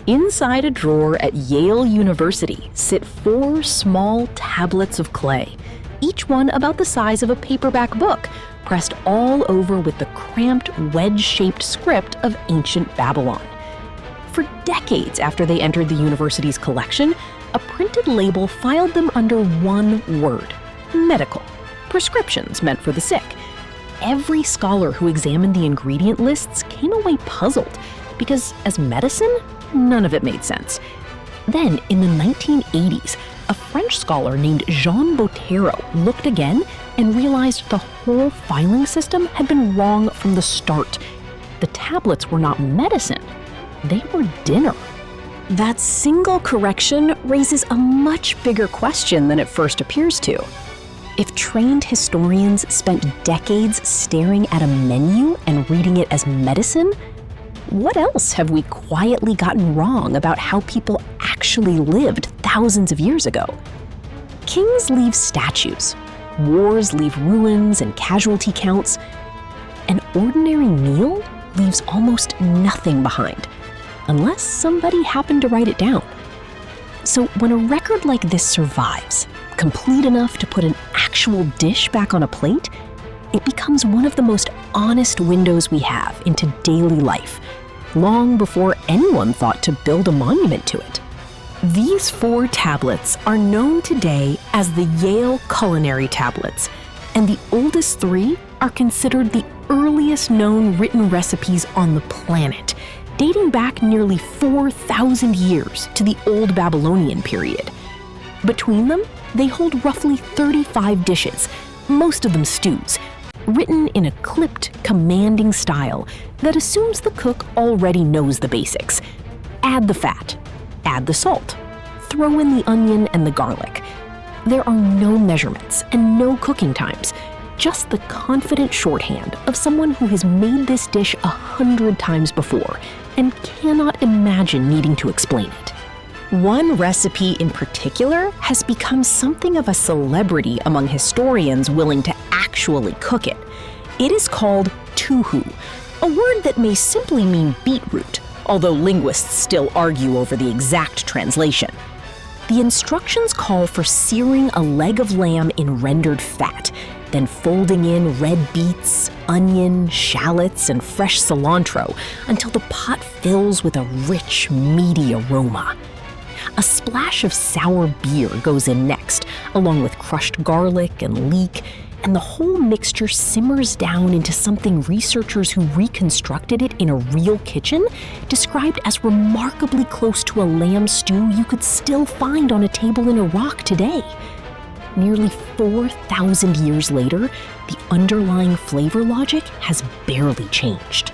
Inside a drawer at Yale University sit 4 small tablets of clay, each one about the size of a paperback book, pressed all over with the cramped wedge-shaped script of ancient Babylon. For decades after they entered the university's collection, a printed label filed them under one word: medical, prescriptions meant for the sick. Every scholar who examined the ingredient lists came away puzzled, because as medicine, none of it made sense. Then, in the 1980s, a French scholar named Jean Bottero looked again and realized the whole filing system had been wrong from the start. The tablets were not medicine, they were dinner. That single correction raises a much bigger question than it first appears to. If trained historians spent decades staring at a menu and reading it as medicine, what else have we quietly gotten wrong about how people actually lived thousands of years ago? Kings leave statues, wars leave ruins and casualty counts. An ordinary meal leaves almost nothing behind, unless somebody happened to write it down. So when a record like this survives, complete enough to put an actual dish back on a plate, it becomes one of the most honest windows we have into daily life, long before anyone thought to build a monument to it. These 4 tablets are known today as the Yale Culinary tablets, and the oldest 3 are considered the earliest known written recipes on the planet, dating back nearly 4,000 years to the Old Babylonian period. Between them, they hold roughly 35 dishes, most of them stews, written in a clipped, commanding style that assumes the cook already knows the basics. Add the fat, add the salt, throw in the onion and the garlic. There are no measurements and no cooking times, just the confident shorthand of someone who has made this dish 100 times before and cannot imagine needing to explain it. One recipe in particular has become something of a celebrity among historians willing to actually cook it. It is called tuh'u, a word that may simply mean beetroot, although linguists still argue over the exact translation. The instructions call for searing a leg of lamb in rendered fat, then folding in red beets, onion, shallots, and fresh cilantro until the pot fills with a rich, meaty aroma. A splash of sour beer goes in next, along with crushed garlic and leek, and the whole mixture simmers down into something researchers who reconstructed it in a real kitchen described as remarkably close to a lamb stew you could still find on a table in Iraq today. Nearly 4,000 years later, the underlying flavor logic has barely changed.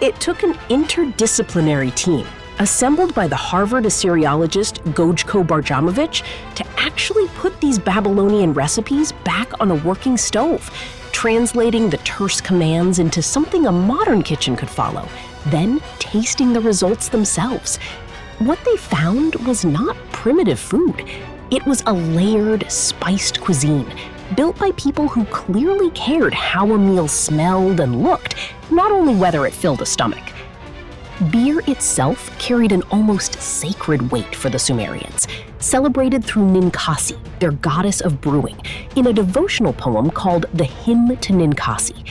It took an interdisciplinary team assembled by the Harvard Assyriologist Gojko Barjamovich to actually put these Babylonian recipes back on a working stove, translating the terse commands into something a modern kitchen could follow, then tasting the results themselves. What they found was not primitive food. It was a layered, spiced cuisine, built by people who clearly cared how a meal smelled and looked, not only whether it filled a stomach. Beer itself carried an almost sacred weight for the Sumerians, celebrated through Ninkasi, their goddess of brewing, in a devotional poem called the Hymn to Ninkasi.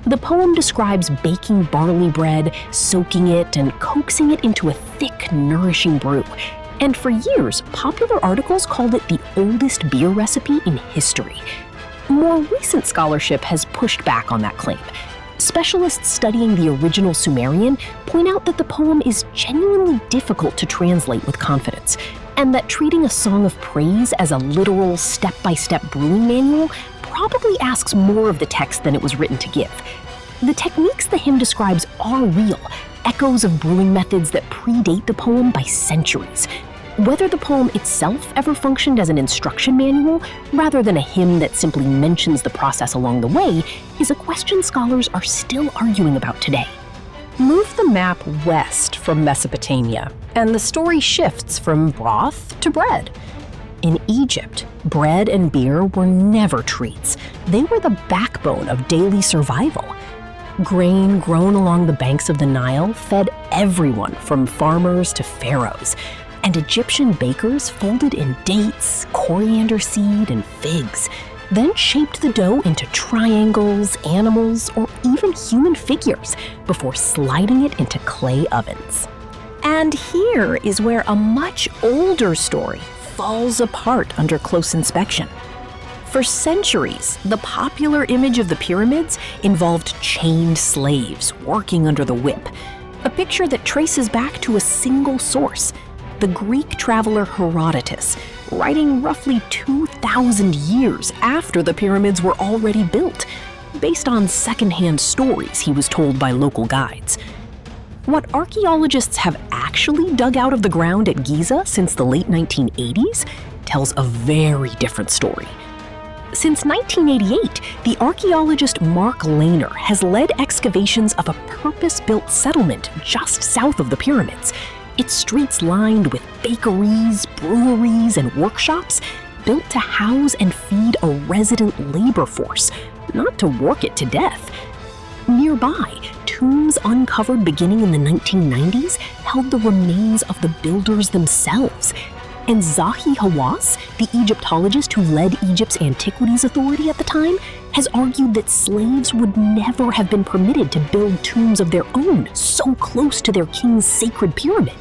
The poem describes baking barley bread, soaking it, and coaxing it into a thick, nourishing brew. And for years, popular articles called it the oldest beer recipe in history. More recent scholarship has pushed back on that claim. Specialists studying the original Sumerian point out that the poem is genuinely difficult to translate with confidence, and that treating a song of praise as a literal step-by-step brewing manual probably asks more of the text than it was written to give. The techniques the hymn describes are real, echoes of brewing methods that predate the poem by centuries. Whether the poem itself ever functioned as an instruction manual, rather than a hymn that simply mentions the process along the way, is a question scholars are still arguing about today. Move the map west from Mesopotamia, and the story shifts from broth to bread. In Egypt, bread and beer were never treats. They were the backbone of daily survival. Grain grown along the banks of the Nile fed everyone from farmers to pharaohs, and Egyptian bakers folded in dates, coriander seed, and figs, then shaped the dough into triangles, animals, or even human figures before sliding it into clay ovens. And here is where a much older story falls apart under close inspection. For centuries, the popular image of the pyramids involved chained slaves working under the whip, a picture that traces back to a single source, the Greek traveler Herodotus, writing roughly 2,000 years after the pyramids were already built, based on secondhand stories he was told by local guides. What archaeologists have actually dug out of the ground at Giza since the late 1980s tells a very different story. Since 1988, the archaeologist Mark Lehner has led excavations of a purpose-built settlement just south of the pyramids. Its streets lined with bakeries, breweries, and workshops built to house and feed a resident labor force, not to work it to death. Nearby, tombs uncovered beginning in the 1990s held the remains of the builders themselves. And Zahi Hawass, the Egyptologist who led Egypt's Antiquities Authority at the time, has argued that slaves would never have been permitted to build tombs of their own so close to their king's sacred pyramid.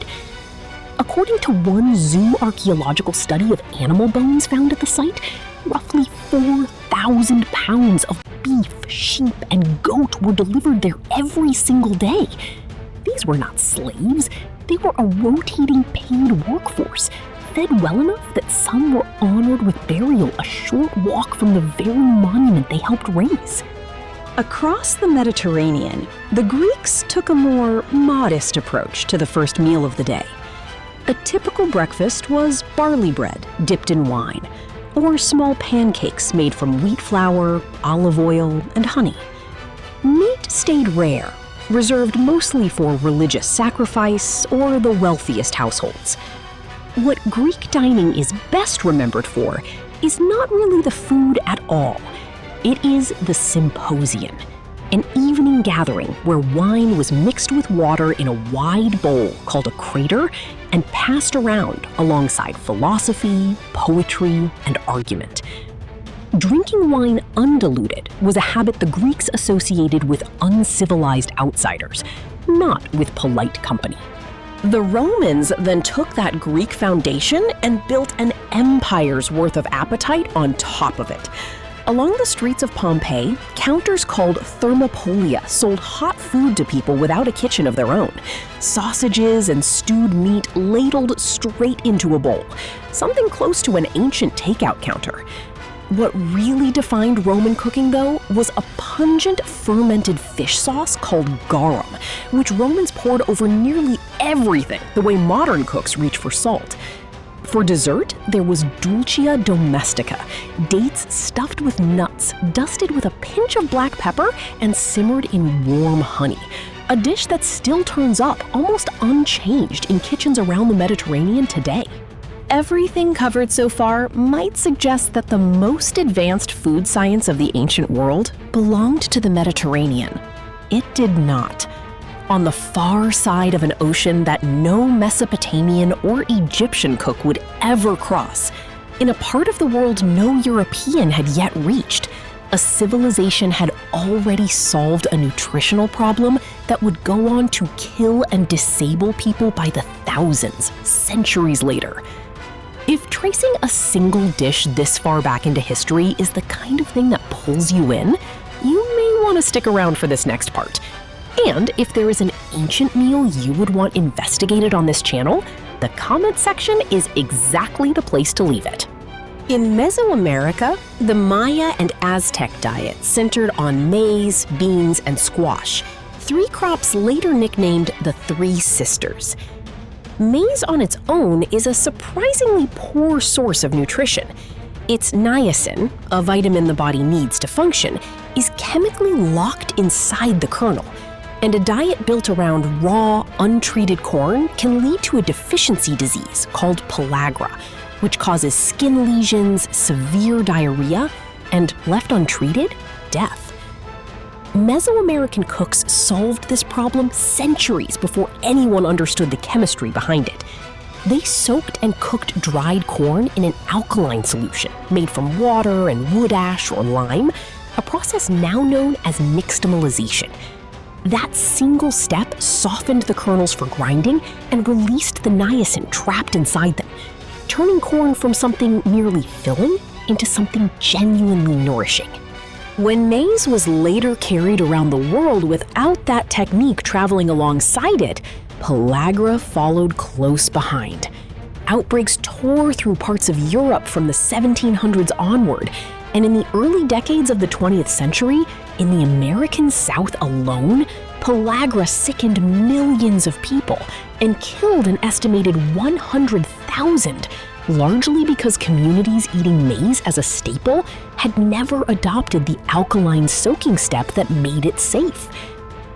According to one zoo archaeological study of animal bones found at the site, roughly 4,000 pounds of beef, sheep, and goat were delivered there every single day. These were not slaves, they were a rotating paid workforce, fed well enough that some were honored with burial a short walk from the very monument they helped raise. Across the Mediterranean, the Greeks took a more modest approach to the first meal of the day. A typical breakfast was barley bread dipped in wine, or small pancakes made from wheat flour, olive oil, and honey. Meat stayed rare, reserved mostly for religious sacrifice or the wealthiest households. What Greek dining is best remembered for is not really the food at all. It is the symposium, an evening gathering where wine was mixed with water in a wide bowl called a crater and passed around alongside philosophy, poetry, and argument. Drinking wine undiluted was a habit the Greeks associated with uncivilized outsiders, not with polite company. The Romans then took that Greek foundation and built an empire's worth of appetite on top of it. Along the streets of Pompeii, counters called thermopolia sold hot food to people without a kitchen of their own. Sausages and stewed meat ladled straight into a bowl, something close to an ancient takeout counter. What really defined Roman cooking, though, was a pungent fermented fish sauce called garum, which Romans poured over nearly everything, the way modern cooks reach for salt. For dessert, there was dulcia domestica, dates stuffed with nuts, dusted with a pinch of black pepper, and simmered in warm honey. A dish that still turns up almost unchanged in kitchens around the Mediterranean today. Everything covered so far might suggest that the most advanced food science of the ancient world belonged to the Mediterranean. It did not. On the far side of an ocean that no Mesopotamian or Egyptian cook would ever cross, in a part of the world no European had yet reached, a civilization had already solved a nutritional problem that would go on to kill and disable people by the thousands, centuries later. If tracing a single dish this far back into history is the kind of thing that pulls you in, you may want to stick around for this next part. And if there is an ancient meal you would want investigated on this channel, the comment section is exactly the place to leave it. In Mesoamerica, the Maya and Aztec diet centered on maize, beans, and squash, three crops later nicknamed the Three Sisters. Maize on its own is a surprisingly poor source of nutrition. Its niacin, a vitamin the body needs to function, is chemically locked inside the kernel, and a diet built around raw, untreated corn can lead to a deficiency disease called pellagra, which causes skin lesions, severe diarrhea, and, left untreated, death. Mesoamerican cooks solved this problem centuries before anyone understood the chemistry behind it. They soaked and cooked dried corn in an alkaline solution made from water and wood ash or lime, a process now known as nixtamalization. That single step softened the kernels for grinding and released the niacin trapped inside them, turning corn from something merely filling into something genuinely nourishing. When maize was later carried around the world without that technique traveling alongside it, pellagra followed close behind. Outbreaks tore through parts of Europe from the 1700s onward, and in the early decades of the 20th century, in the American South alone, pellagra sickened millions of people and killed an estimated 100,000, largely because communities eating maize as a staple had never adopted the alkaline soaking step that made it safe.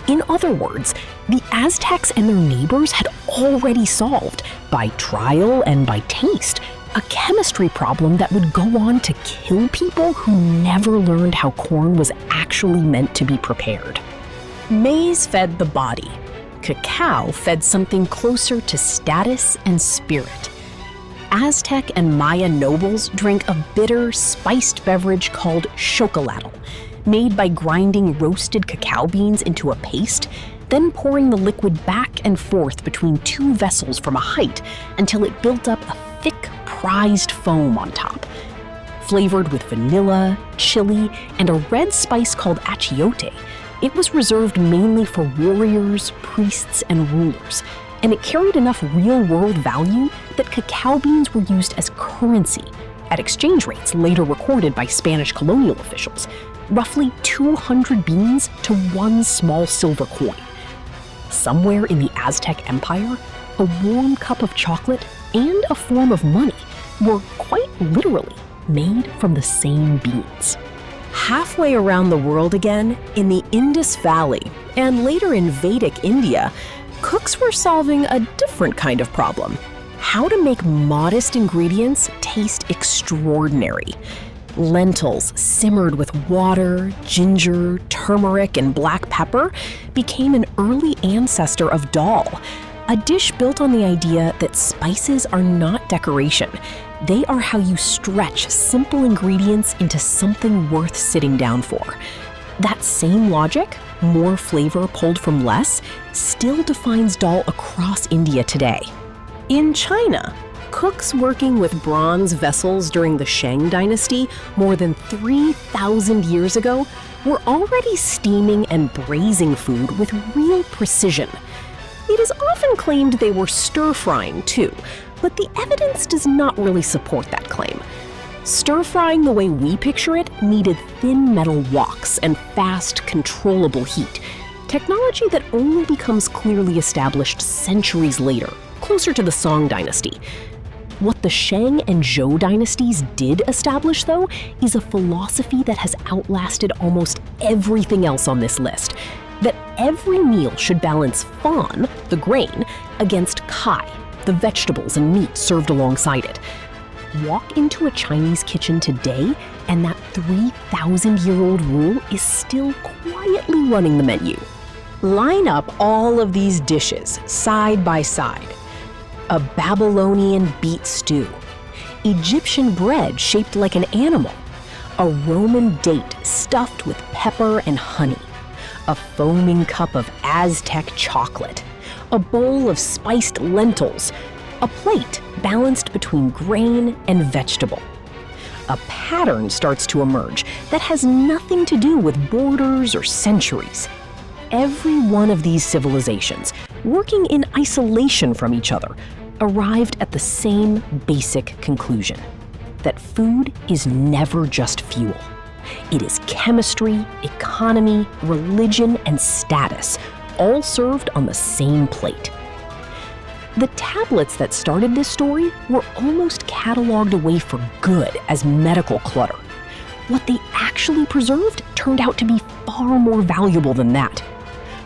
In other words, the Aztecs and their neighbors had already solved, by trial and by taste, a chemistry problem that would go on to kill people who never learned how corn was actually meant to be prepared. Maize fed the body. Cacao fed something closer to status and spirit. Aztec and Maya nobles drank a bitter, spiced beverage called chocolatl, made by grinding roasted cacao beans into a paste, then pouring the liquid back and forth between two vessels from a height until it built up a thick, prized foam on top. Flavored with vanilla, chili, and a red spice called achiote, it was reserved mainly for warriors, priests, and rulers, and it carried enough real-world value that cacao beans were used as currency at exchange rates later recorded by Spanish colonial officials, roughly 200 beans to one small silver coin. Somewhere in the Aztec Empire, a warm cup of chocolate and a form of money were quite literally made from the same beans. Halfway around the world again, in the Indus Valley, and later in Vedic India, cooks were solving a different kind of problem: how to make modest ingredients taste extraordinary. Lentils simmered with water, ginger, turmeric, and black pepper became an early ancestor of dal, a dish built on the idea that spices are not decoration. They are how you stretch simple ingredients into something worth sitting down for. That same logic, more flavor pulled from less, still defines dal across India today. In China, cooks working with bronze vessels during the Shang dynasty more than 3,000 years ago were already steaming and braising food with real precision. It is often claimed they were stir-frying too, but the evidence does not really support that claim. Stir-frying the way we picture it needed thin metal woks and fast, controllable heat, technology that only becomes clearly established centuries later, closer to the Song dynasty. What the Shang and Zhou dynasties did establish, though, is a philosophy that has outlasted almost everything else on this list: that every meal should balance fan, the grain, against kai, the vegetables and meat served alongside it. Walk into a Chinese kitchen today, and that 3,000-year-old rule is still quietly running the menu. Line up all of these dishes side by side. A Babylonian beet stew, Egyptian bread shaped like an animal, a Roman date stuffed with pepper and honey, a foaming cup of Aztec chocolate, a bowl of spiced lentils, a plate balanced between grain and vegetable. A pattern starts to emerge that has nothing to do with borders or centuries. Every one of these civilizations, working in isolation from each other, arrived at the same basic conclusion: that food is never just fuel. It is chemistry, economy, religion, and status, all served on the same plate. The tablets that started this story were almost cataloged away for good as medical clutter. What they actually preserved turned out to be far more valuable than that.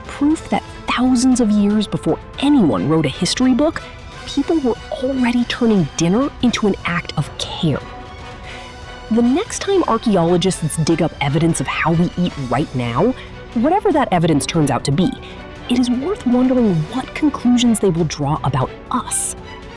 Proof that thousands of years before anyone wrote a history book, people were already turning dinner into an act of care. The next time archaeologists dig up evidence of how we eat right now, Whatever that evidence turns out to be, it is worth wondering what conclusions they will draw about us.